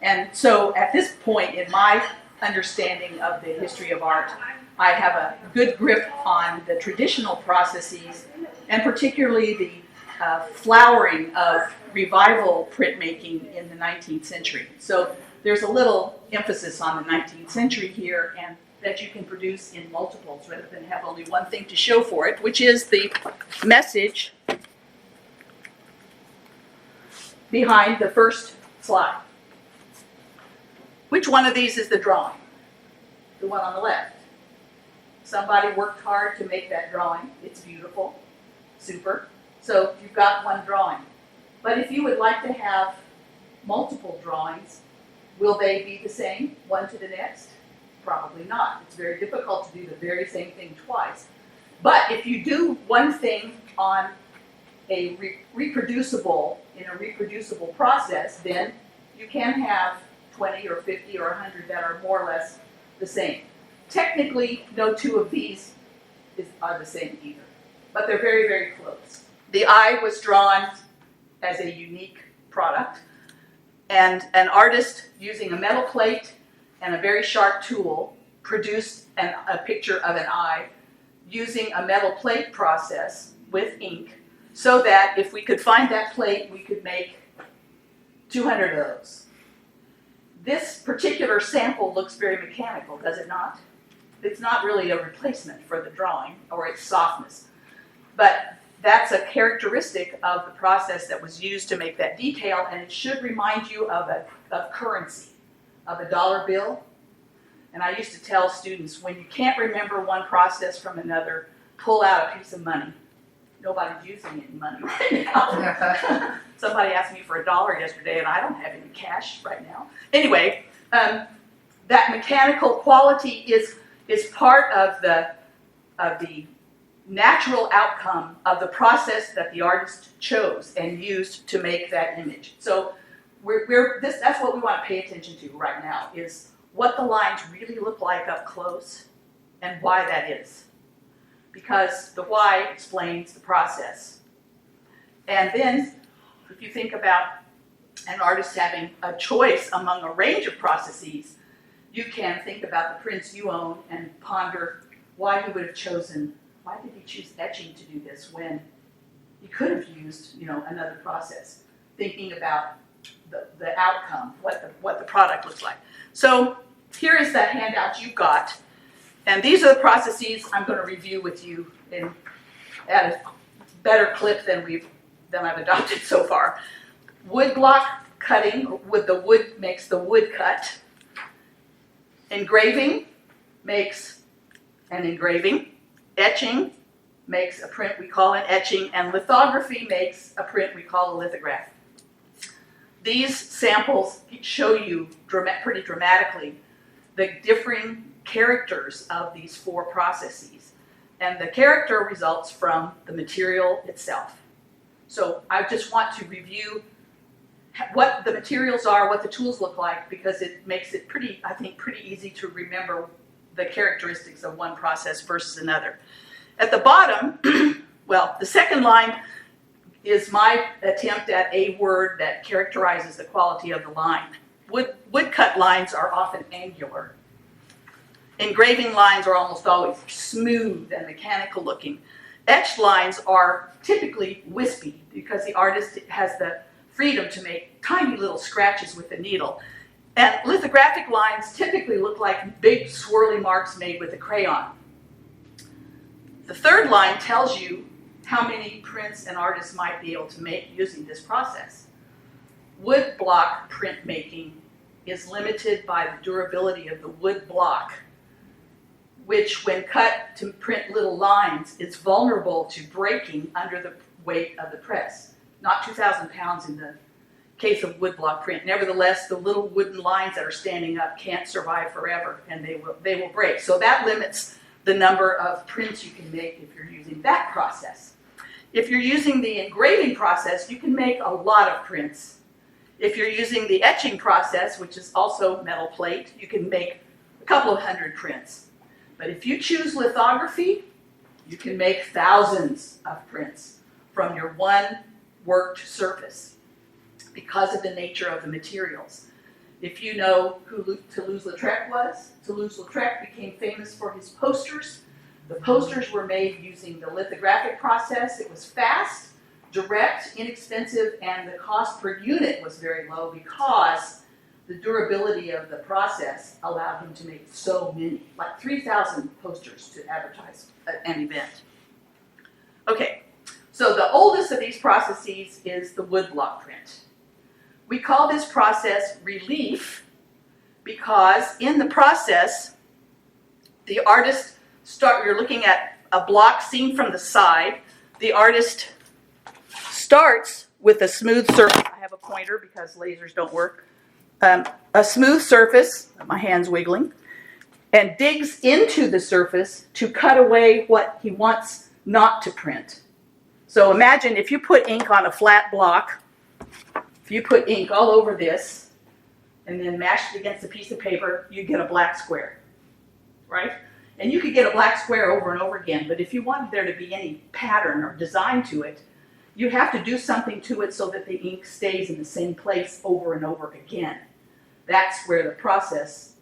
And so at this point in my understanding of the history of art, I have a good grip on the traditional processes, and particularly the flowering of revival printmaking in the 19th century. So there's a little emphasis on the 19th century here, and that you can produce in multiples rather than have only one thing to show for it, which is the message behind the first slide. Which one of these is the drawing? The one on the left. Somebody worked hard to make that drawing. It's beautiful. Super. So you've got one drawing. But if you would like to have multiple drawings, will they be the same, one to the next? Probably not. It's very difficult to do the very same thing twice. But if you do one thing on a reproducible process, then you can have 20 or 50 or 100 that are more or less the same. Technically, no two of these are the same either, but they're very, very close. The eye was drawn as a unique product, and an artist using a metal plate and a very sharp tool produced a picture of an eye using a metal plate process with ink, so that if we could find that plate, we could make 200 of those. This particular sample looks very mechanical, does it not? It's not really a replacement for the drawing or its softness, but that's a characteristic of the process that was used to make that detail, and it should remind you of currency, of a dollar bill. And I used to tell students, when you can't remember one process from another, pull out a piece of money. Nobody's using any money right now. Somebody asked me for $1 yesterday, and I don't have any cash right now. Anyway, that mechanical quality is part of the natural outcome of the process that the artist chose and used to make that image. So that's what we want to pay attention to right now, is what the lines really look like up close and why that is. Because the why explains the process. And then, if you think about an artist having a choice among a range of processes, you can think about the prints you own and ponder why he would have chosen, why did he choose etching to do this when he could have used, another process, thinking about the outcome, what the product looks like. So here is the handout you've got. And these are the processes I'm going to review with you at a better clip than I've adopted so far. Woodblock cutting, with the wood makes the wood cut. Engraving makes an engraving. Etching makes a print we call an etching, and lithography makes a print we call a lithograph. These samples show you pretty dramatically the differing characters of these four processes, and the character results from the material itself. So I just want to review what the materials are, what the tools look like, because it makes it pretty easy to remember the characteristics of one process versus another. At the bottom, well, the second line is my attempt at a word that characterizes the quality of the line. Woodcut lines are often angular. Engraving lines are almost always smooth and mechanical looking. Etched lines are typically wispy because the artist has the freedom to make tiny little scratches with the needle. And lithographic lines typically look like big swirly marks made with a crayon. The third line tells you how many prints an artist might be able to make using this process. Woodblock printmaking is limited by the durability of the wood block, which, when cut to print little lines, is vulnerable to breaking under the weight of the press. Not 2,000 pounds in the case of woodblock print. Nevertheless, the little wooden lines that are standing up can't survive forever, and they will break. So that limits the number of prints you can make if you're using that process. If you're using the engraving process, you can make a lot of prints. If you're using the etching process, which is also metal plate, you can make a couple of hundred prints. But if you choose lithography, you can make thousands of prints from your one worked surface because of the nature of the materials. If you know who Toulouse-Lautrec was, Toulouse-Lautrec became famous for his posters. The posters were made using the lithographic process. It was fast, direct, inexpensive, and the cost per unit was very low because the durability of the process allowed him to make so many, like 3,000 posters to advertise an event. Okay, so the oldest of these processes is the woodblock print. We call this process relief because in the process, the artist you're looking at a block seen from the side. The artist starts with a smooth surface. I have a pointer because lasers don't work. A smooth surface, my hand's wiggling, and digs into the surface to cut away what he wants not to print. So imagine if you put ink on a flat block, if you put ink all over this and then mash it against a piece of paper, you get a black square, right? And you could get a black square over and over again, but if you wanted there to be any pattern or design to it, you have to do something to it so that the ink stays in the same place over and over again. That's where the process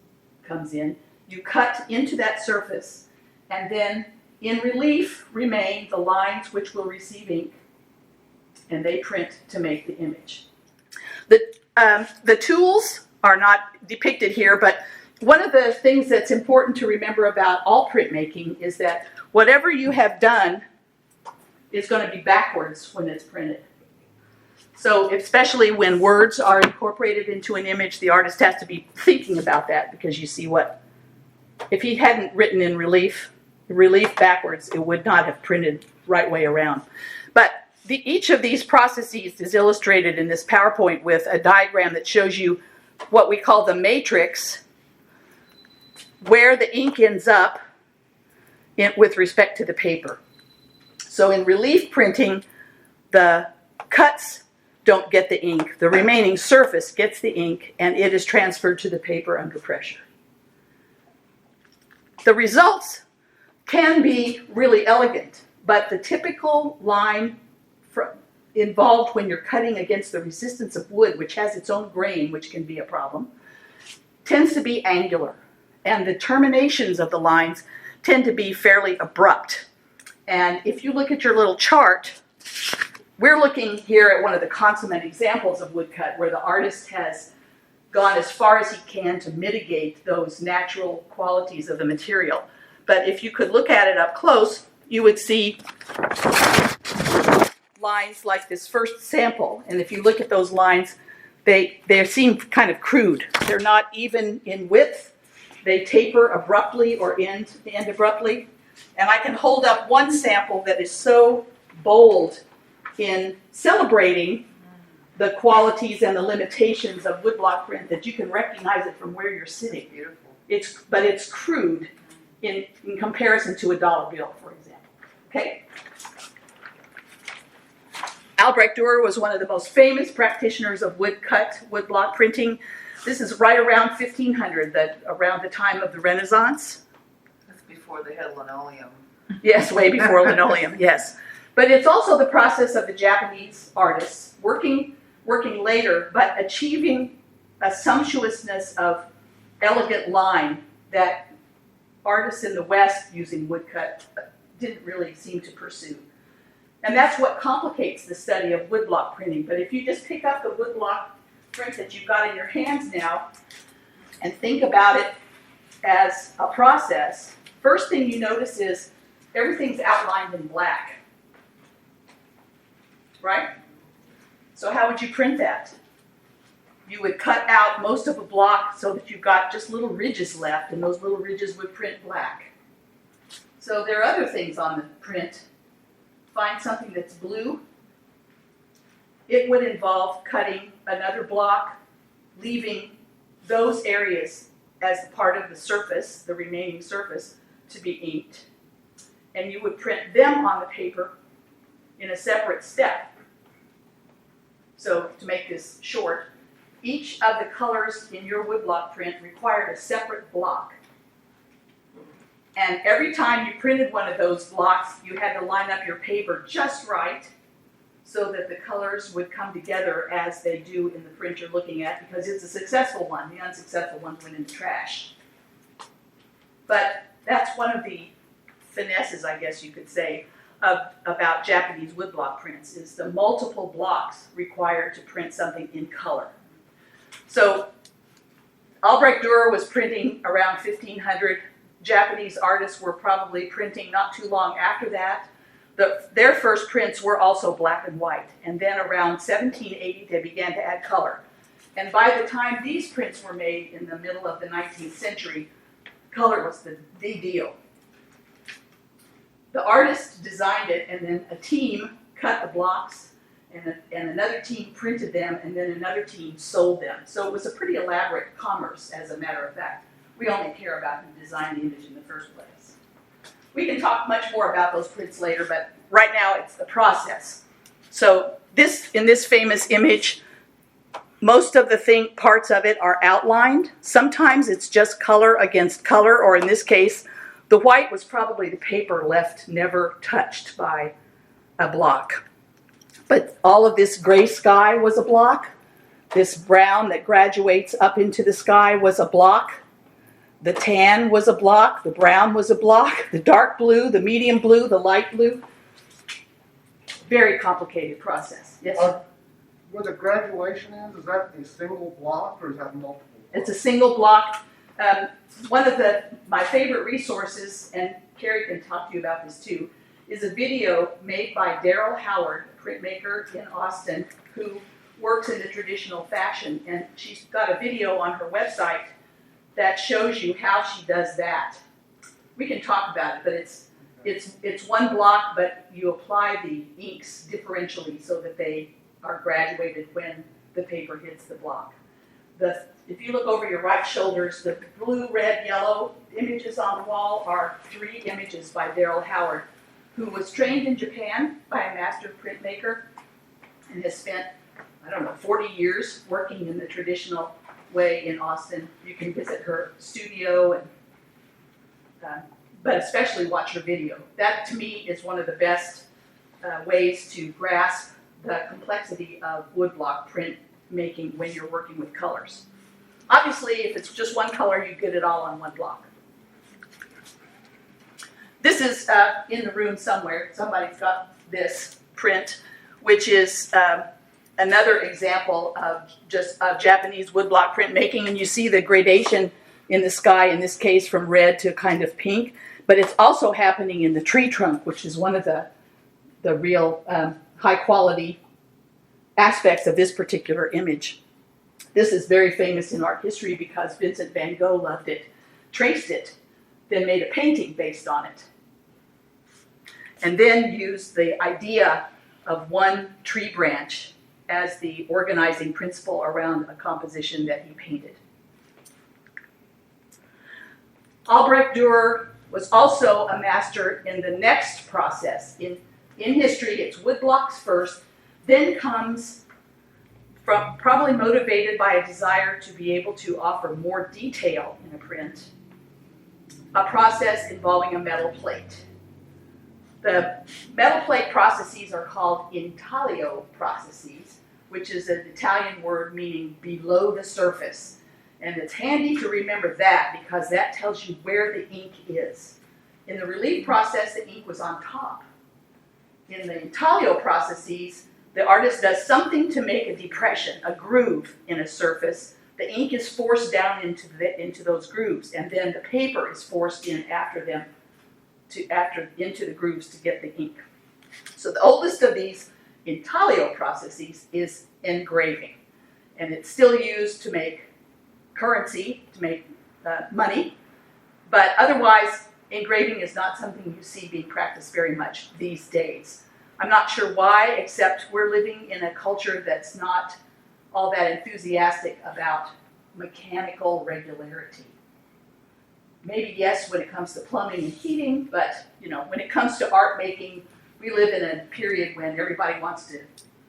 comes in. You cut into that surface, and then in relief remain the lines which will receive ink, and they print to make the image. The tools are not depicted here, but one of the things that's important to remember about all printmaking is that whatever you have done is going to be backwards when it's printed. So especially when words are incorporated into an image, the artist has to be thinking about that because you see what, if he hadn't written in relief backwards, it would not have printed right way around. But each of these processes is illustrated in this PowerPoint with a diagram that shows you what we call the matrix, where the ink ends up with respect to the paper. So in relief printing, the cuts don't get the ink. The remaining surface gets the ink, and it is transferred to the paper under pressure. The results can be really elegant, but the typical line involved when you're cutting against the resistance of wood, which has its own grain, which can be a problem, tends to be angular. And the terminations of the lines tend to be fairly abrupt. And if you look at your little chart, we're looking here at one of the consummate examples of woodcut where the artist has gone as far as he can to mitigate those natural qualities of the material. But if you could look at it up close, you would see lines like this first sample. And if you look at those lines, they seem kind of crude. They're not even in width. They taper abruptly or end abruptly. And I can hold up one sample that is so bold in celebrating the qualities and the limitations of woodblock print that you can recognize it from where you're sitting. Beautiful. But it's crude in comparison to a dollar bill, for example. Okay? Albrecht Dürer was one of the most famous practitioners of woodblock printing. This is right around 1500, around the time of the Renaissance. That's before they had linoleum. Yes, way before linoleum, yes. But it's also the process of the Japanese artists working later, but achieving a sumptuousness of elegant line that artists in the West using woodcut didn't really seem to pursue. And that's what complicates the study of woodblock printing. But if you just pick up the woodblock print that you've got in your hands now and think about it as a process, first thing you notice is everything's outlined in black. Right? So how would you print that? You would cut out most of a block so that you've got just little ridges left, and those little ridges would print black. So there are other things on the print. Find something that's blue. It would involve cutting another block, leaving those areas as part of the surface, the remaining surface, to be inked. And you would print them on the paper in a separate step. So to make this short, each of the colors in your woodblock print required a separate block. And every time you printed one of those blocks, you had to line up your paper just right so that the colors would come together as they do in the print you're looking at, because it's a successful one. The unsuccessful one went in the trash. But that's one of the finesses, I guess you could say, about Japanese woodblock prints, is the multiple blocks required to print something in color. So Albrecht Dürer was printing around 1500. Japanese artists were probably printing not too long after that. Their first prints were also black and white, and then around 1780 they began to add color. And by the time these prints were made in the middle of the 19th century, color was the deal. The artist designed it, and then a team cut the blocks, and another team printed them, and then another team sold them. So it was a pretty elaborate commerce, as a matter of fact. We only care about who designed the image in the first place. We can talk much more about those prints later, but right now it's the process. So in this famous image, most of the parts of it are outlined. Sometimes it's just color against color, or in this case, the white was probably the paper left never touched by a block. But all of this gray sky was a block. This brown that graduates up into the sky was a block. The tan was a block. The brown was a block. The dark blue, the medium blue, the light blue. Very complicated process. Yes? Where the graduation is that a single block or is that multiple blocks? It's a single block. One of my favorite resources, and Carrie can talk to you about this too, is a video made by Daryl Howard, a printmaker in Austin, who works in the traditional fashion. And she's got a video on her website that shows you how she does that. We can talk about it, but it's one block, but you apply the inks differentially so that they are graduated when the paper hits the block. If you look over your right shoulders, the blue, red, yellow images on the wall are 3 images by Daryl Howard, who was trained in Japan by a master printmaker and has spent, 40 years working in the traditional way in Austin. You can visit her studio, but especially watch her video. That, to me, is one of the best ways to grasp the complexity of woodblock print making when you're working with colors. Obviously, if it's just one color, you get it all on one block. This is in the room somewhere. Somebody's got this print, which is another example of Japanese woodblock printmaking, and you see the gradation in the sky, in this case from red to kind of pink, but it's also happening in the tree trunk, which is one of the real high quality aspects of this particular image. This is very famous in art history because Vincent van Gogh loved it, traced it, then made a painting based on it, and then used the idea of one tree branch as the organizing principle around a composition that he painted. Albrecht Dürer was also a master in the next process. In history, it's woodblocks first, then comes, from probably motivated by a desire to be able to offer more detail in a print, a process involving a metal plate. The metal plate processes are called Intaglio processes, which is an Italian word meaning below the surface. And it's handy to remember that because that tells you where the ink is. In the relief process, the ink was on top. In the intaglio processes, the artist does something to make a depression, a groove in a surface. The ink is forced down into those grooves, and then the paper is forced in after them into the grooves to get the ink. So the oldest of these intaglio processes is engraving, and it's still used to make currency, to make money, but otherwise engraving is not something you see being practiced very much these days. I'm not sure why, except we're living in a culture that's not all that enthusiastic about mechanical regularity. Maybe yes when it comes to plumbing and heating, but when it comes to art making, we live in a period when everybody wants to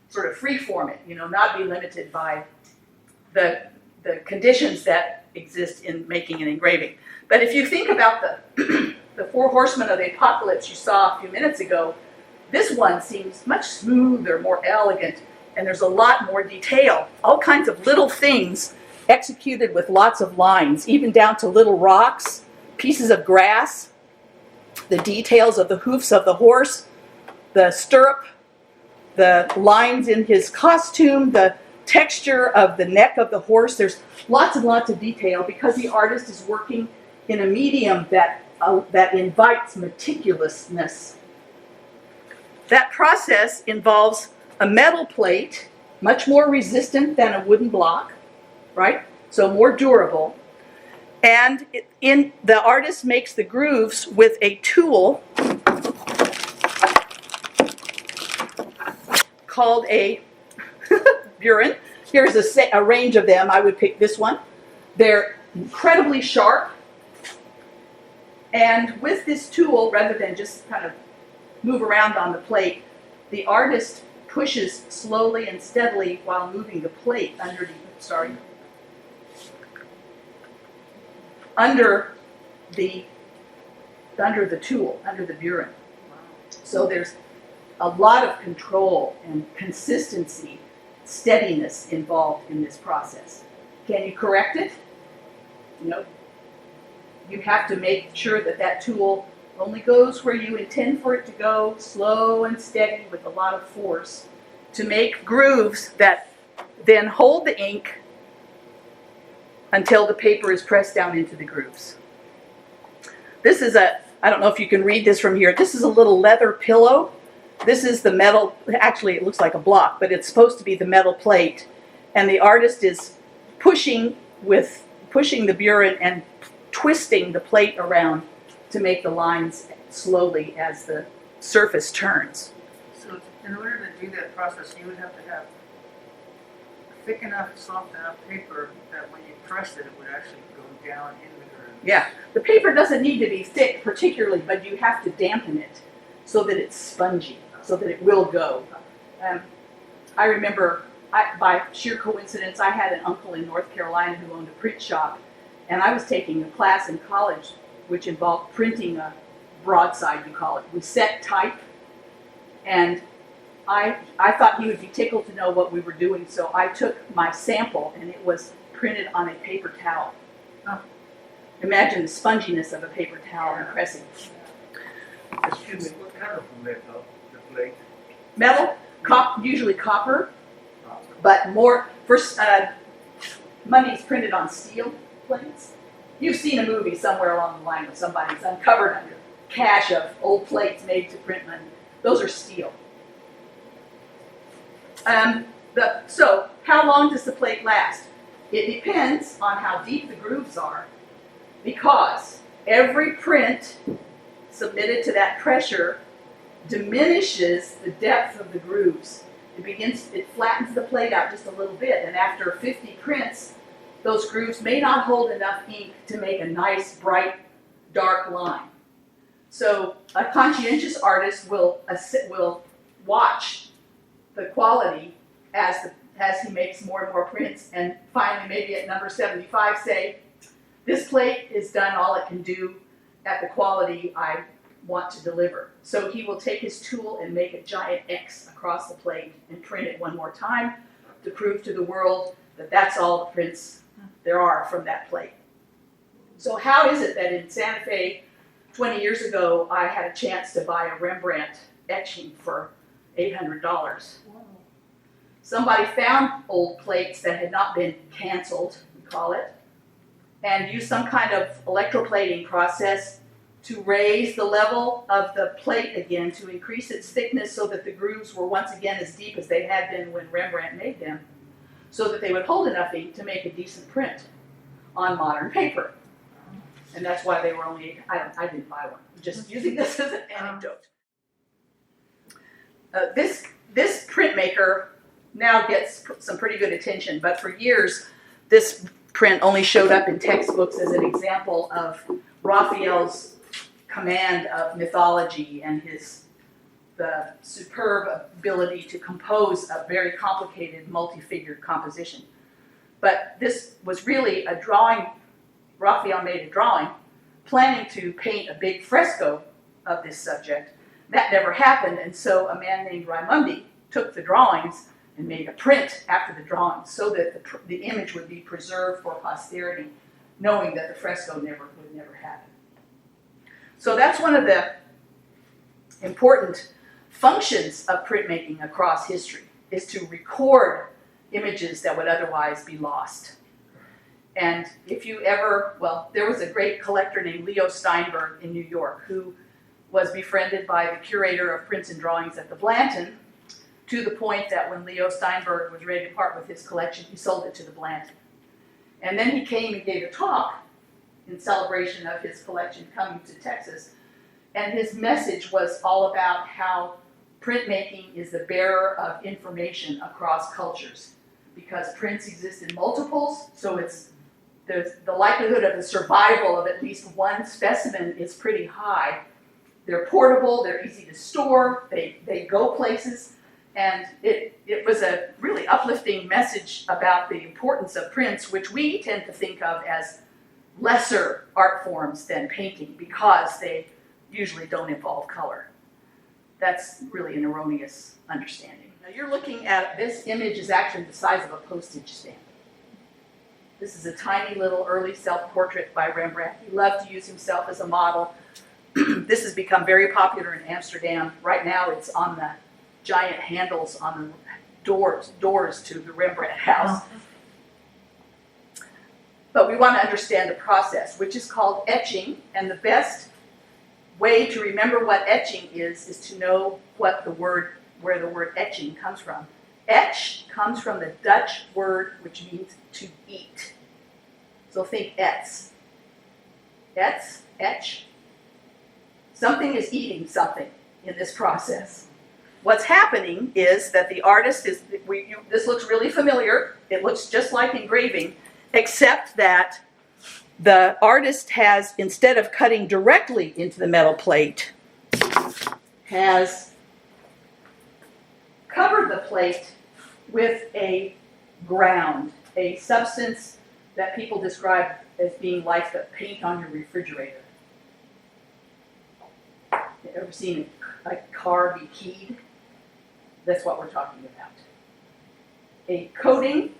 sort of freeform it, not be limited by the conditions that exist in making an engraving. But if you think about the 4 horsemen of the apocalypse you saw a few minutes ago, This one seems much smoother, more elegant, and there's a lot more detail. All kinds of little things executed with lots of lines, even down to little rocks, pieces of grass, the details of the hoofs of the horse, the stirrup, the lines in his costume, the texture of the neck of the horse. There's lots and lots of detail because the artist is working in a medium that invites meticulousness. That process involves a metal plate, much more resistant than a wooden block, right? So more durable. And the artist makes the grooves with a tool called a burin. Here's a range of them. I would pick this one. They're incredibly sharp. And with this tool, rather than just kind of move around on the plate, the artist pushes slowly and steadily while moving the plate under the tool, under the burin. So there's a lot of control and consistency, steadiness involved in this process. Can you correct it? No. You have to make sure that that tool only goes where you intend for it to go, slow and steady with a lot of force, to make grooves that then hold the ink until the paper is pressed down into the grooves. This is I don't know if you can read this from here, this is a little leather pillow. This is the metal, actually it looks like a block, but it's supposed to be the metal plate. And the artist is pushing the burin and twisting the plate around to make the lines slowly as the surface turns. So in order to do that process, you would have to have thick enough, soft enough paper that when you press it, it would actually go down in the groove. Yeah, the paper doesn't need to be thick particularly, but you have to dampen it so that it's spongy, so that it will go. I remember, by sheer coincidence, I had an uncle in North Carolina who owned a print shop, and I was taking a class in college which involved printing a broadside, you call it. We set type, and I thought he would be tickled to know what we were doing, so I took my sample, and it was printed on a paper towel. Oh. Imagine the sponginess of a paper towel and pressing. Excuse me, what kind of metal, the plate? Metal, usually copper, but more, money's printed on steel plates. You've seen a movie somewhere along the line where somebody's uncovered a cache of old plates made to print money. Those are steel. So, how long does the plate last? It depends on how deep the grooves are, because every print submitted to that pressure diminishes the depth of the grooves. It flattens the plate out just a little bit, and after 50 prints, those grooves may not hold enough ink to make a nice, bright, dark line. So a conscientious artist will watch the quality as he makes more and more prints, and finally, maybe at number 75, say, this plate is done all it can do at the quality I want to deliver. So he will take his tool and make a giant X across the plate and print it one more time to prove to the world that that's all the prints there are from that plate. So how is it that in Santa Fe 20 years ago I had a chance to buy a Rembrandt etching for $800? Somebody found old plates that had not been canceled, we call it, and used some kind of electroplating process to raise the level of the plate again, to increase its thickness so that the grooves were once again as deep as they had been when Rembrandt made them, so that they would hold enough ink to make a decent print on modern paper. And that's why they were only, I didn't buy one, just using this as an anecdote. This printmaker now gets some pretty good attention, but for years this print only showed up in textbooks as an example of Raphael's command of mythology and the superb ability to compose a very complicated multi-figured composition. But this was really a drawing. Raphael made a drawing planning to paint a big fresco of this subject, that never happened, and so a man named Raimondi took the drawings and made a print after the drawings so that the image would be preserved for posterity, knowing that the fresco would never happen. So that's one of the important functions of printmaking across history, is to record images that would otherwise be lost. And if you ever, well, there was a great collector named Leo Steinberg in New York who was befriended by the curator of prints and drawings at the Blanton, to the point that when Leo Steinberg was ready to part with his collection, he sold it to the Blanton. And then he came and gave a talk in celebration of his collection coming to Texas, and his message was all about how printmaking is the bearer of information across cultures, because prints exist in multiples, so the likelihood of the survival of at least one specimen is pretty high. They're portable, they're easy to store, they go places, and it was a really uplifting message about the importance of prints, which we tend to think of as lesser art forms than painting because they usually don't involve color. That's really an erroneous understanding. Now you're looking at, this image is actually the size of a postage stamp. This is a tiny little early self-portrait by Rembrandt. He loved to use himself as a model. This has become very popular in Amsterdam. Right now it's on the giant handles on the doors to the Rembrandt house. But we want to understand the process, which is called etching, and the best way to remember what etching is to know where the word etching comes from. Etch comes from the Dutch word which means to eat. So think etz. Etz, etch. Something is eating something in this process. What's happening is that the artist is, this looks really familiar. It looks just like engraving, except that the artist has, instead of cutting directly into the metal plate, has covered the plate with a ground, a substance that people describe as being like the paint on your refrigerator. You ever seen a car be keyed? That's what we're talking about. A coating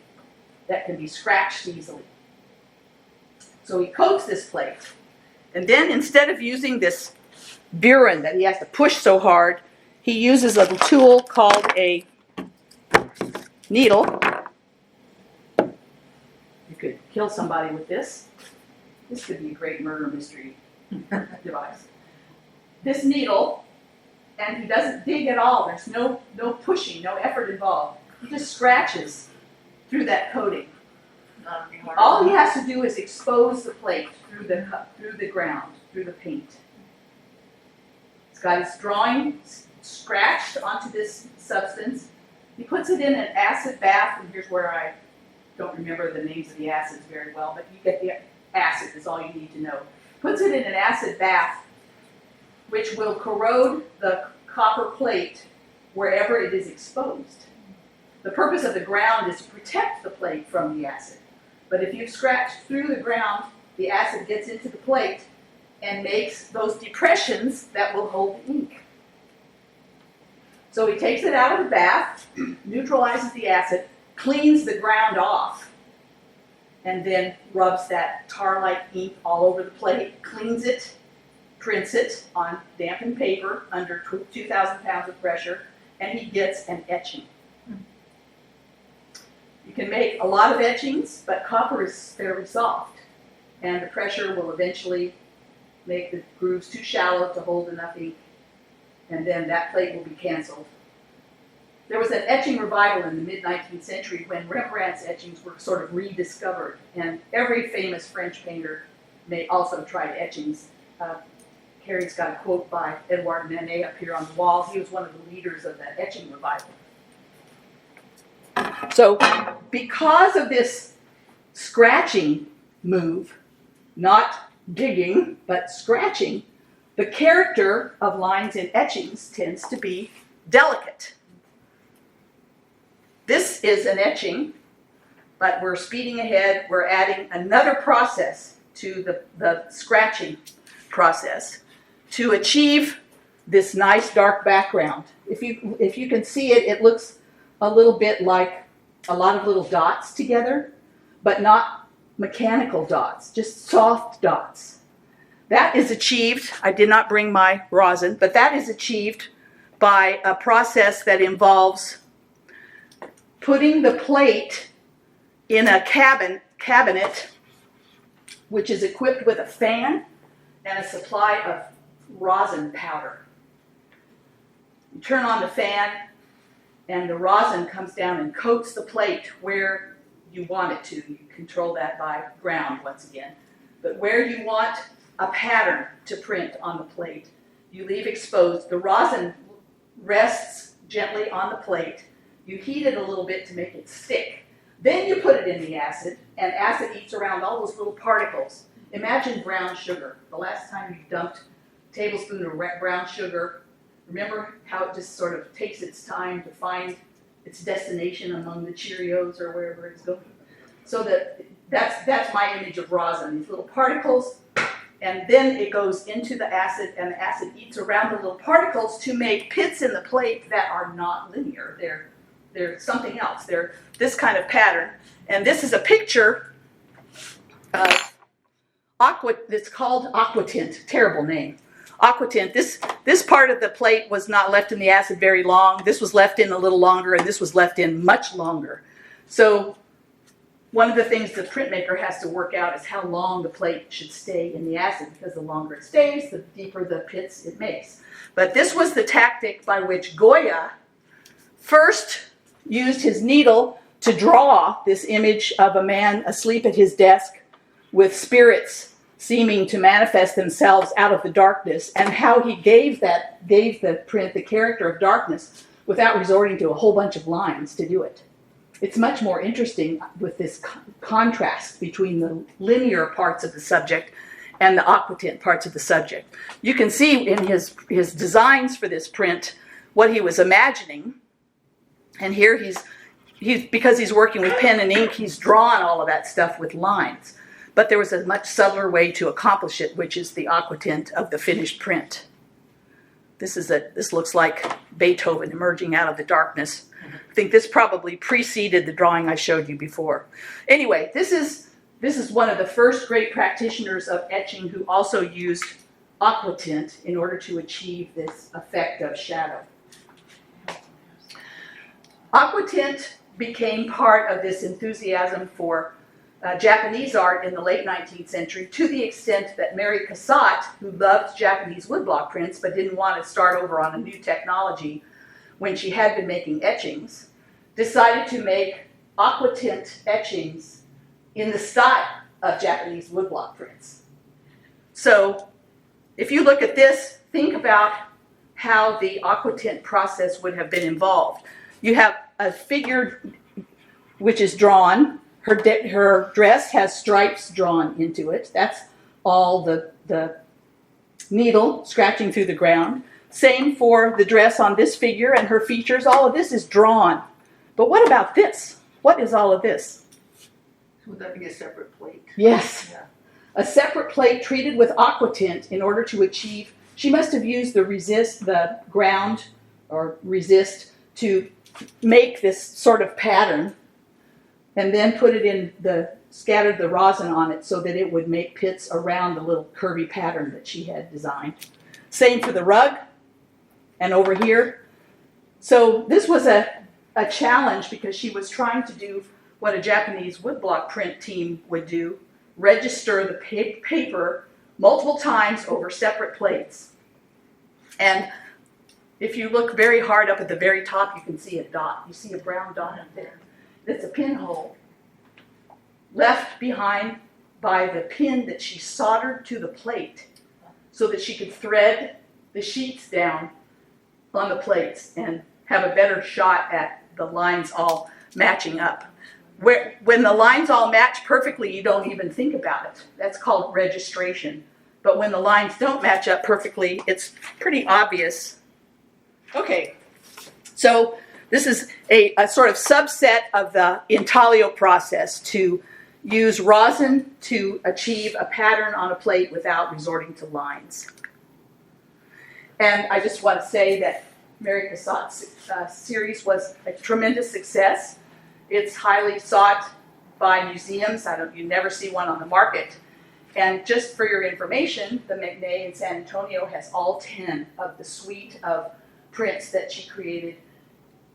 that can be scratched easily. So he coats this plate, and then instead of using this burin that he has to push so hard, he uses a little tool called a needle. You could kill somebody with this. This could be a great murder mystery device. This needle, and he doesn't dig at all. There's no pushing, no effort involved. He just scratches through that coating. All he has to do is expose the plate through the ground, through the paint. He's got his drawing scratched onto this substance. He puts it in an acid bath, and here's where I don't remember the names of the acids very well, but you get the acid is all you need to know. Puts it in an acid bath, which will corrode the copper plate wherever it is exposed. The purpose of the ground is to protect the plate from the acid. But if you've scratched through the ground, the acid gets into the plate and makes those depressions that will hold the ink. So he takes it out of the bath, neutralizes the acid, cleans the ground off, and then rubs that tar-like ink all over the plate, cleans it, prints it on dampened paper under 2,000 pounds of pressure, and he gets an etching. You can make a lot of etchings, but copper is fairly soft, and the pressure will eventually make the grooves too shallow to hold enough ink, and then that plate will be canceled. There was an etching revival in the mid-19th century when Rembrandt's etchings were sort of rediscovered, and every famous French painter also tried etchings. Carrie's got a quote by Edouard Manet up here on the wall. He was one of the leaders of the etching revival. So because of this scratching move, not digging, but scratching, the character of lines in etchings tends to be delicate. This is an etching, but we're speeding ahead. We're adding another process to the scratching process to achieve this nice dark background. If you can see it, it looks a little bit like a lot of little dots together, but not mechanical dots, just soft dots. That is achieved, I did not bring my rosin, but that is achieved by a process that involves putting the plate in a cabinet, which is equipped with a fan and a supply of rosin powder. You turn on the fan, and the rosin comes down and coats the plate where you want it to. You control that by ground once again. But where you want a pattern to print on the plate, you leave exposed. The rosin rests gently on the plate. You heat it a little bit to make it stick. Then you put it in the acid, and acid eats around all those little particles. Imagine brown sugar. The last time you dumped a tablespoon of brown sugar, remember how it just sort of takes its time to find its destination among the Cheerios or wherever it's going? So that's my image of rosin, these little particles, and then it goes into the acid, and the acid eats around the little particles to make pits in the plate that are not linear. They're something else. They're this kind of pattern. And this is a picture of it's called Aquatint. Terrible name. Aquatint. This part of the plate was not left in the acid very long. This was left in a little longer, and this was left in much longer. So one of the things the printmaker has to work out is how long the plate should stay in the acid, because the longer it stays, the deeper the pits it makes. But this was the tactic by which Goya first used his needle to draw this image of a man asleep at his desk with spirits seeming to manifest themselves out of the darkness, and how he gave the print the character of darkness without resorting to a whole bunch of lines to do it. It's much more interesting with this contrast between the linear parts of the subject and the aquatint parts of the subject. You can see in his designs for this print what he was imagining. And here he's because he's working with pen and ink, he's drawn all of that stuff with lines. But there was a much subtler way to accomplish it, which is the aquatint of the finished print. This looks like Beethoven emerging out of the darkness. I think this probably preceded the drawing I showed you before. Anyway, this is one of the first great practitioners of etching who also used aquatint in order to achieve this effect of shadow. Aquatint became part of this enthusiasm for Japanese art in the late 19th century, to the extent that Mary Cassatt, who loved Japanese woodblock prints but didn't want to start over on a new technology when she had been making etchings, decided to make aquatint etchings in the style of Japanese woodblock prints. So if you look at this, think about how the aquatint process would have been involved. You have a figure which is drawn. Her dress has stripes drawn into it. That's all the needle scratching through the ground. Same for the dress on this figure and her features. All of this is drawn. But what about this? What is all of this? Would that be a separate plate? Yes. Yeah. A separate plate treated with aquatint in order to achieve. She must have used the ground or resist to make this sort of pattern, and then put it in scattered the rosin on it so that it would make pits around the little curvy pattern that she had designed. Same for the rug and over here. So this was a challenge because she was trying to do what a Japanese woodblock print team would do, register the paper multiple times over separate plates. And if you look very hard up at the very top, you can see a dot. You see a brown dot up there. It's a pinhole left behind by the pin that she soldered to the plate so that she could thread the sheets down on the plates and have a better shot at the lines all matching up. When the lines all match perfectly, you don't even think about it. That's called registration. But when the lines don't match up perfectly, it's pretty obvious. Okay, so this is a sort of subset of the Intaglio process to use rosin to achieve a pattern on a plate without resorting to lines. And I just want to say that Mary Cassatt's series was a tremendous success. It's highly sought by museums. You never see one on the market. And just for your information, the McNay in San Antonio has all 10 of the suite of prints that she created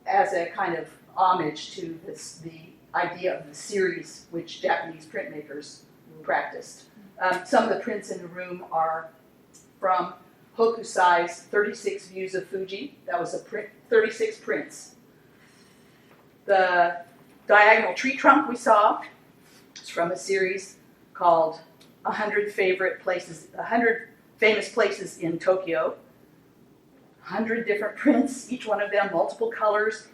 as a kind of homage to the idea of the series which Japanese printmakers practiced. Some of the prints in the room are from Hokusai's 36 Views of Fuji. That was a print, 36 prints. The diagonal tree trunk we saw is from a series called 100 Famous Places in Tokyo. 100 different prints, each one of them multiple colors.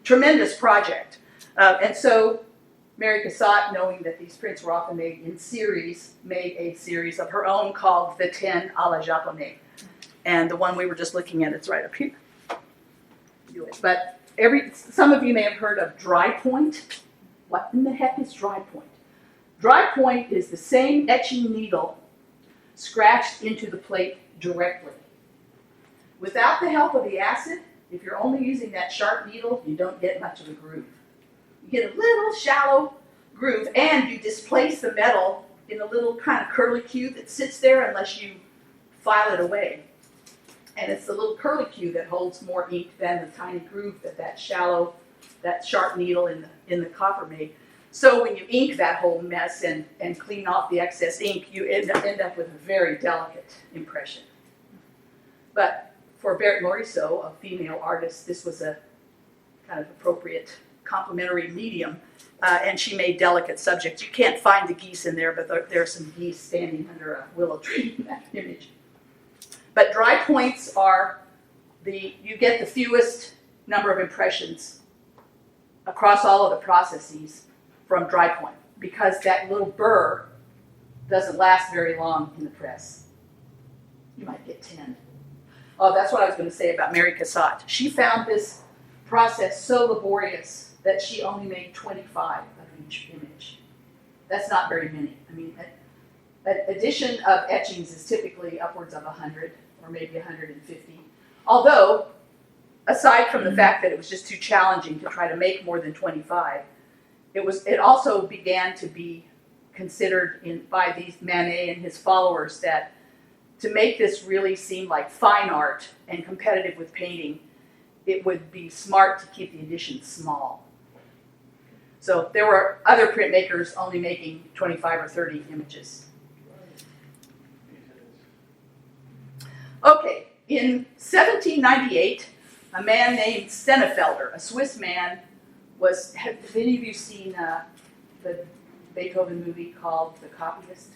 Tremendous project. And so Mary Cassatt, knowing that these prints were often made in series, made a series of her own called the 10 a la Japonais. And the one we were just looking at, it's right up here. But some of you may have heard of drypoint. What in the heck is drypoint? Drypoint is the same etching needle scratched into the plate directly. Without the help of the acid, if you're only using that sharp needle, you don't get much of a groove. You get a little shallow groove, and you displace the metal in a little kind of curlicue that sits there unless you file it away. And it's the little curlicue that holds more ink than the tiny groove that sharp needle in the copper made. So when you ink that whole mess and clean off the excess ink, you end up with a very delicate impression. But for Berthe Morisot, a female artist, this was a kind of appropriate complementary medium, and she made delicate subjects. You can't find the geese in there, but there are some geese standing under a willow tree in that image. But dry points are you get the fewest number of impressions across all of the processes from dry point, because that little burr doesn't last very long in the press. You might get 10. Oh, that's what I was going to say about Mary Cassatt. She found this process so laborious that she only made 25 of each image. That's not very many. I mean, an edition of etchings is typically upwards of 100 or maybe 150. Although, aside from the fact that it was just too challenging to try to make more than 25, it also began to be considered by these Manet and his followers that to make this really seem like fine art and competitive with painting, it would be smart to keep the editions small. So there were other printmakers only making 25 or 30 images. Okay, in 1798, a man named Senefelder, a Swiss man, have any of you seen the Beethoven movie called The Copyist?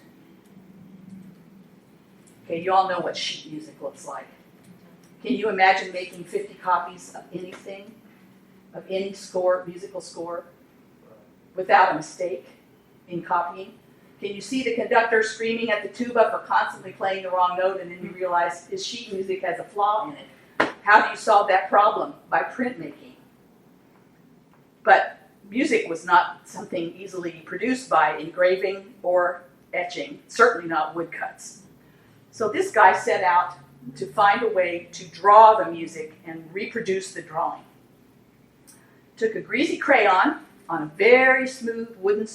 Okay, you all know what sheet music looks like. Can you imagine making 50 copies of anything, of any score, musical score, without a mistake in copying? Can you see the conductor screaming at the tuba for constantly playing the wrong note, and then you realize his sheet music has a flaw in it? How do you solve that problem? By printmaking. But music was not something easily produced by engraving or etching, certainly not woodcuts. So this guy set out to find a way to draw the music and reproduce the drawing. Took a greasy crayon on a very smooth wooden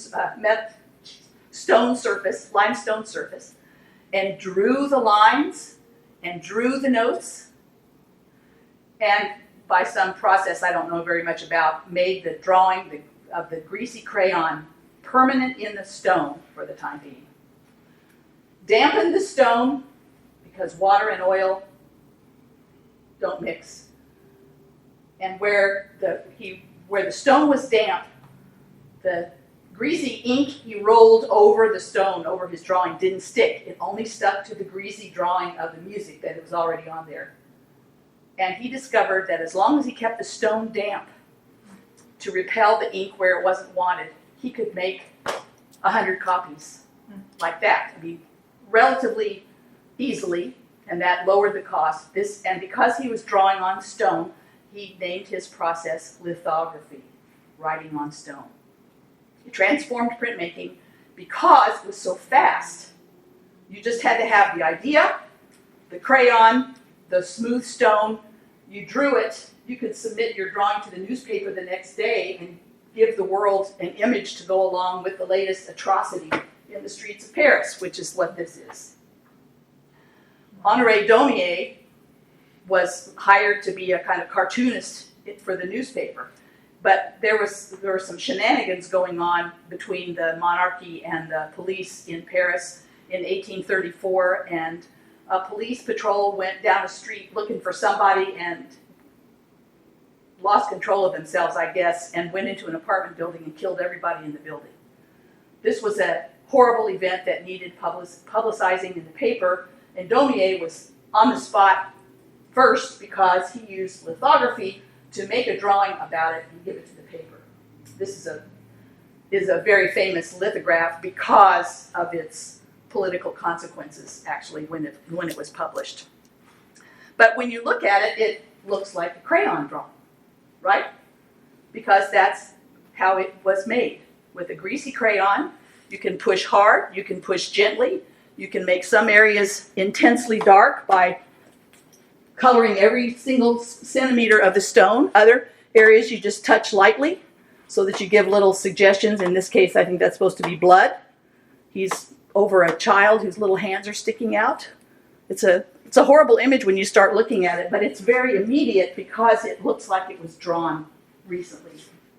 stone surface, limestone surface, and drew the lines and drew the notes, and by some process I don't know very much about, made the drawing of the greasy crayon permanent in the stone for the time being. Dampened the stone, because water and oil don't mix. And where the stone was damp, the greasy ink he rolled over the stone, over his drawing, didn't stick. It only stuck to the greasy drawing of the music that was already on there. And he discovered that as long as he kept the stone damp to repel the ink where it wasn't wanted, he could make 100 copies like that. I mean, relatively easily, and that lowered the cost. And because he was drawing on stone, he named his process lithography, writing on stone. It transformed printmaking because it was so fast. You just had to have the idea, the crayon, the smooth stone, you drew it, you could submit your drawing to the newspaper the next day and give the world an image to go along with the latest atrocity in the streets of Paris, which is what this is. Honoré Daumier was hired to be a kind of cartoonist for the newspaper. But there were some shenanigans going on between the monarchy and the police in Paris in 1834, and a police patrol went down a street looking for somebody and lost control of themselves, I guess, and went into an apartment building and killed everybody in the building. This was a horrible event that needed publicizing in the paper, and Daumier was on the spot first because he used lithography to make a drawing about it and give it to the paper. This is a very famous lithograph because of its political consequences, actually, when it was published. But when you look at it, it looks like a crayon drawing, right? Because that's how it was made. With a greasy crayon, you can push hard, you can push gently, you can make some areas intensely dark by coloring every single centimeter of the stone. Other areas you just touch lightly so that you give little suggestions. In this case, I think that's supposed to be blood. He's over a child whose little hands are sticking out. It's a horrible image when you start looking at it, but it's very immediate because it looks like it was drawn recently,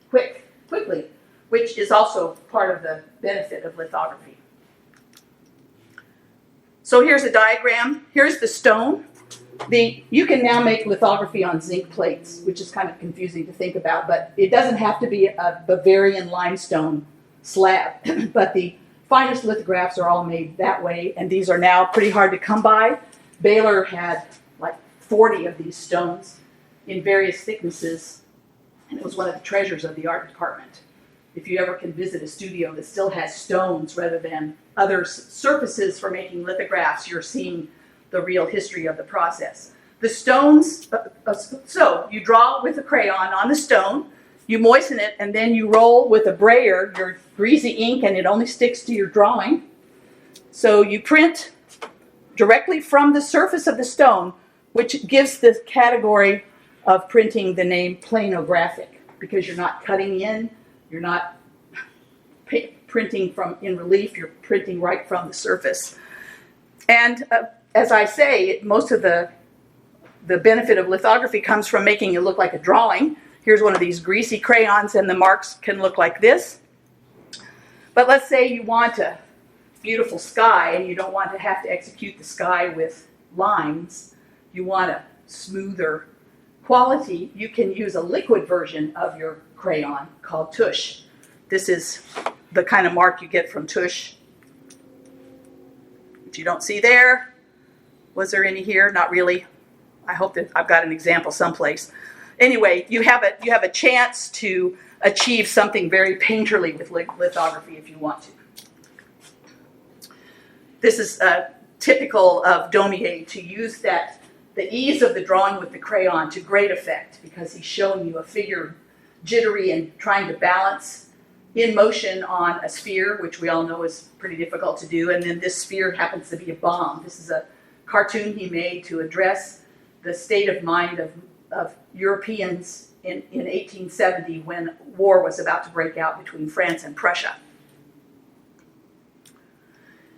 quickly, which is also part of the benefit of lithography. So here's a diagram. Here's the stone. You can now make lithography on zinc plates, which is kind of confusing to think about, but it doesn't have to be a Bavarian limestone slab. But the finest lithographs are all made that way, and these are now pretty hard to come by. Baylor had like 40 of these stones in various thicknesses, and it was one of the treasures of the art department. If you ever can visit a studio that still has stones rather than other surfaces for making lithographs, you're seeing the real history of the process. The stones, so you draw with a crayon on the stone, you moisten it, and then you roll with a brayer your greasy ink, and it only sticks to your drawing. So you print directly from the surface of the stone, which gives the category of printing the name planographic, because you're not cutting in, you're not printing from in relief, you're printing right from the surface. And as I say, most of the benefit of lithography comes from making it look like a drawing. Here's one of these greasy crayons, and the marks can look like this. But let's say you want a beautiful sky, and you don't want to have to execute the sky with lines. You want a smoother quality. You can use a liquid version of your crayon called tush. This is the kind of mark you get from tush, which you don't see there. Was there any here? Not really. I hope that I've got an example someplace. Anyway, you have a chance to achieve something very painterly with lithography if you want to. This is typical of Daumier, to use the ease of the drawing with the crayon to great effect, because he's showing you a figure jittery and trying to balance in motion on a sphere, which we all know is pretty difficult to do, and then this sphere happens to be a bomb. This is a cartoon he made to address the state of mind of Europeans in 1870, when war was about to break out between France and Prussia.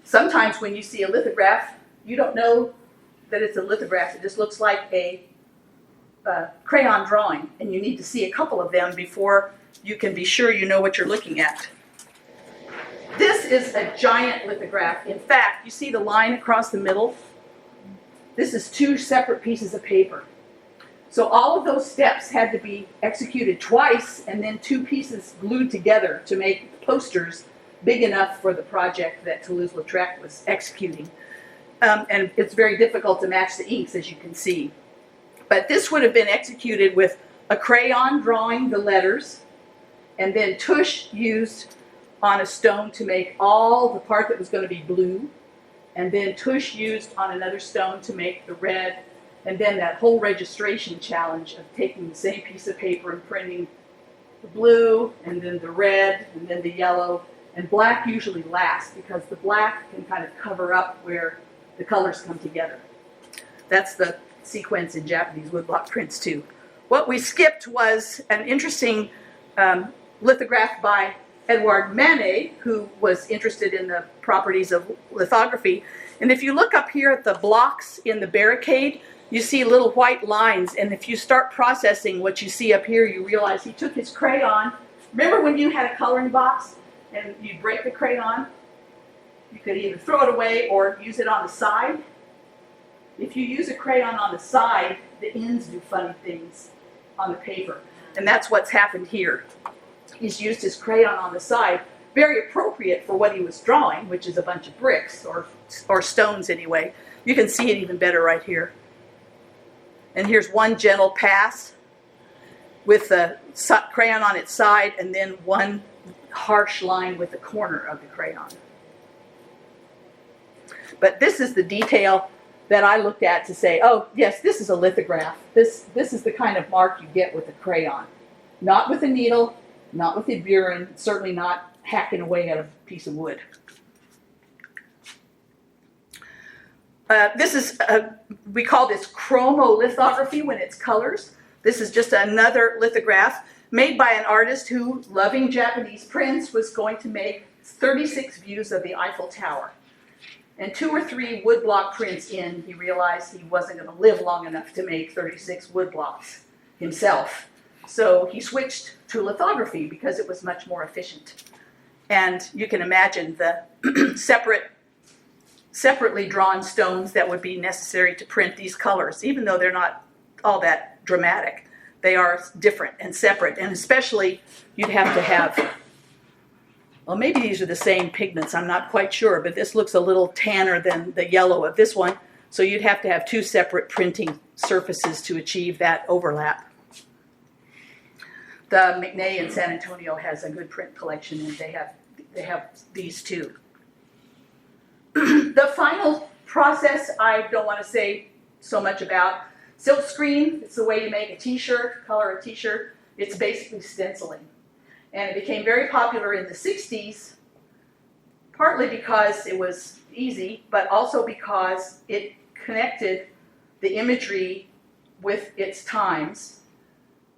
Sometimes when you see a lithograph, you don't know that it's a lithograph. It just looks like a crayon drawing, and you need to see a couple of them before you can be sure you know what you're looking at. This is a giant lithograph. In fact, you see the line across the middle? This is 2 separate pieces of paper. So all of those steps had to be executed twice, and then 2 pieces glued together to make posters big enough for the project that Toulouse-Lautrec was executing. And it's very difficult to match the inks, as you can see. But this would have been executed with a crayon drawing the letters, and then tush used on a stone to make all the part that was going to be blue, and then tush used on another stone to make the red, and then that whole registration challenge of taking the same piece of paper and printing the blue, and then the red, and then the yellow, and black usually last, because the black can kind of cover up where the colors come together. That's the sequence in Japanese woodblock prints too. What we skipped was an interesting lithograph by Edouard Manet, who was interested in the properties of lithography. And if you look up here at the blocks in the barricade, you see little white lines. And if you start processing what you see up here, you realize he took his crayon. Remember when you had a coloring box and you'd break the crayon? You could either throw it away or use it on the side. If you use a crayon on the side, the ends do funny things on the paper. And that's what's happened here. He's used his crayon on the side, very appropriate for what he was drawing, which is a bunch of bricks or stones anyway. You can see it even better right here. And here's one gentle pass with the crayon on its side, and then one harsh line with the corner of the crayon. But this is the detail that I looked at to say, oh, yes, this is a lithograph. This is the kind of mark you get with a crayon. Not with a needle, not with a burin, certainly not hacking away at a piece of wood. We call this chromolithography when it's colors. This is just another lithograph made by an artist who, loving Japanese prints, was going to make 36 views of the Eiffel Tower. And 2 or 3 woodblock prints in, he realized he wasn't going to live long enough to make 36 woodblocks himself. So he switched to lithography because it was much more efficient. And you can imagine the separately drawn stones that would be necessary to print these colors, even though they're not all that dramatic. They are different and separate, and especially you'd have to have, well, maybe these are the same pigments, I'm not quite sure, but this looks a little tanner than the yellow of this one, so you'd have to have 2 separate printing surfaces to achieve that overlap. The McNay in San Antonio has a good print collection, and they have these too. The final process I don't want to say so much about. Silk screen, it's the way you make a t-shirt, color a t-shirt. It's basically stenciling. And it became very popular in the 60s, partly because it was easy, but also because it connected the imagery with its times,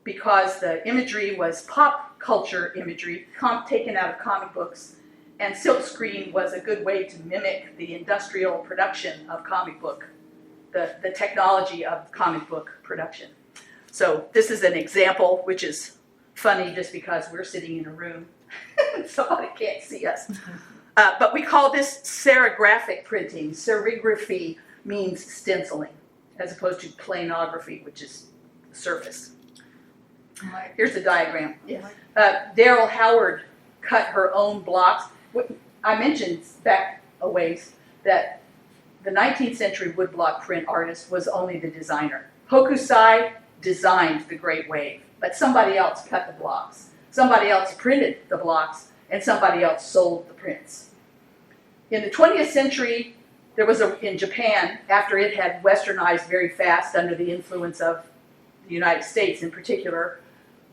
because the imagery was pop culture imagery taken out of comic books, and silkscreen was a good way to mimic the industrial production of comic book, the technology of comic book production. So this is an example, which is funny just because we're sitting in a room, somebody can't see us. But we call this serigraphic printing. Serigraphy means stenciling, as opposed to planography, which is the surface. Here's the diagram. Yes. Daryl Howard cut her own blocks. I mentioned back a ways that the 19th century woodblock print artist was only the designer. Hokusai designed the Great Wave, but somebody else cut the blocks. Somebody else printed the blocks, and somebody else sold the prints. In the 20th century, there was in Japan, after it had westernized very fast under the influence of the United States in particular,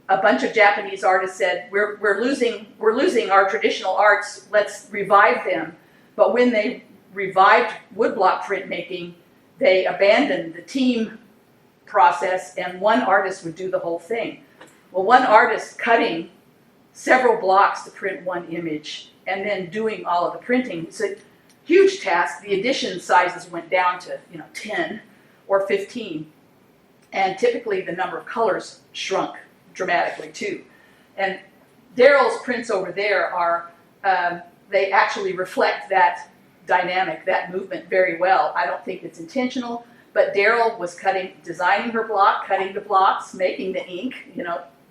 a bunch of Japanese artists said, we're losing our traditional arts, let's revive them. But when they revived woodblock printmaking, they abandoned the team process, and one artist would do the whole thing. Well, one artist cutting several blocks to print one image and then doing all of the printing, it's a huge task. The edition sizes went down to 10 or 15, and typically the number of colors shrunk dramatically too. And Daryl's prints over there are, they actually reflect that dynamic, that movement very well. I don't think it's intentional, but Daryl was designing her block, cutting the blocks, making the ink,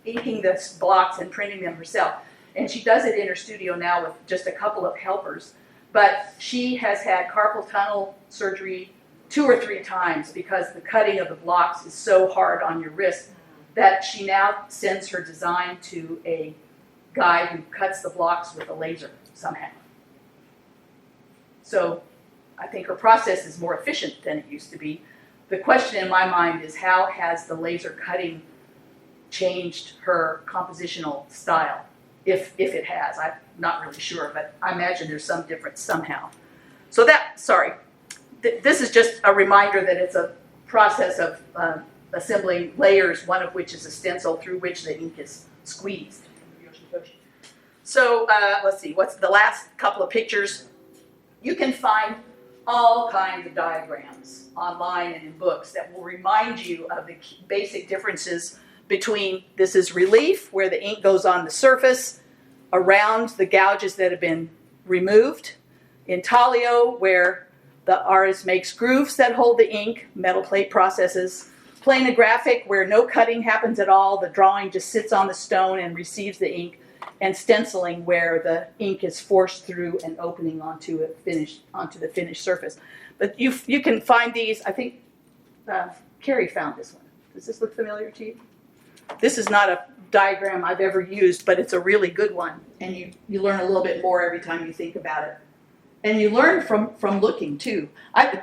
inking the blocks and printing them herself. And she does it in her studio now with just a couple of helpers. But she has had carpal tunnel surgery 2 or 3 times because the cutting of the blocks is so hard on your wrist that she now sends her design to a guy who cuts the blocks with a laser somehow. So I think her process is more efficient than it used to be. The question in my mind is, how has the laser cutting changed her compositional style? If it has, I'm not really sure, but I imagine there's some difference somehow. So this is just a reminder that it's a process of assembling layers, one of which is a stencil through which the ink is squeezed. So let's see, what's the last couple of pictures? You can find all kinds of diagrams online and in books that will remind you of the basic differences between, this is relief, where the ink goes on the surface around the gouges that have been removed. Intaglio, where the artist makes grooves that hold the ink, metal plate processes. Planographic, where no cutting happens at all, the drawing just sits on the stone and receives the ink. And stenciling, where the ink is forced through and opening onto the finished surface. But you can find these. I think Carrie found this one. Does this look familiar to you? This is not a diagram I've ever used, but it's a really good one, and you learn a little bit more every time you think about it. And you learn from looking too.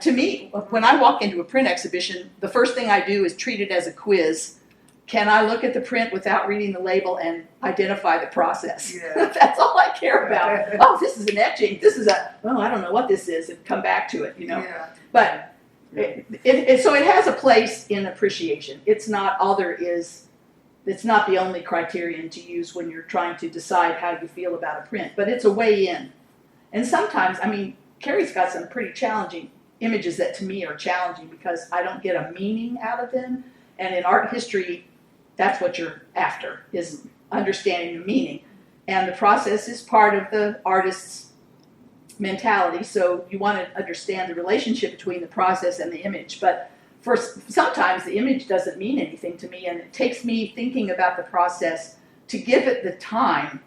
To me, when I walk into a print exhibition, the first thing I do is treat it as a quiz. Can I look at the print without reading the label and identify the process? Yeah. That's all I care about. Oh, this is an etching. This is I don't know what this is, and come back to it, Yeah. But so it has a place in appreciation. It's not all there is. It's not the only criterion to use when you're trying to decide how you feel about a print, but it's a way in. And sometimes, Carrie's got some pretty challenging images that to me are challenging because I don't get a meaning out of them. And in art history, that's what you're after, is understanding the meaning. And the process is part of the artist's mentality, so you want to understand the relationship between the process and the image. But sometimes the image doesn't mean anything to me, and it takes me thinking about the process to give it the time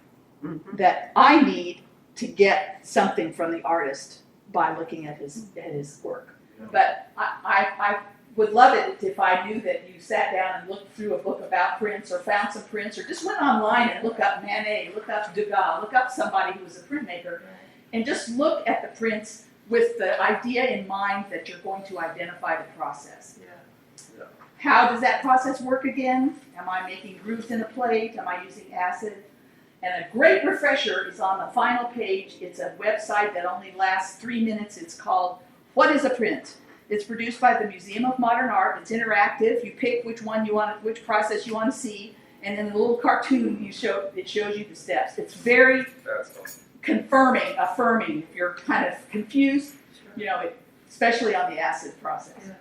that I need to get something from the artist by looking at his work. Yeah. But I would love it if I knew that you sat down and looked through a book about prints or found some prints or just went online and looked up Manet, looked up Degas, looked up somebody who was a printmaker, and just look at the prints with the idea in mind that you're going to identify the process. Yeah. How does that process work again? Am I making grooves in a plate? Am I using acid? And a great refresher is on the final page. It's a website that only lasts 3 minutes. It's called What is a Print? It's produced by the Museum of Modern Art. It's interactive. You pick which process you want to see, and in the little cartoon it shows you the steps. It's very affirming if you're kind of confused, especially on the acid process. Yeah.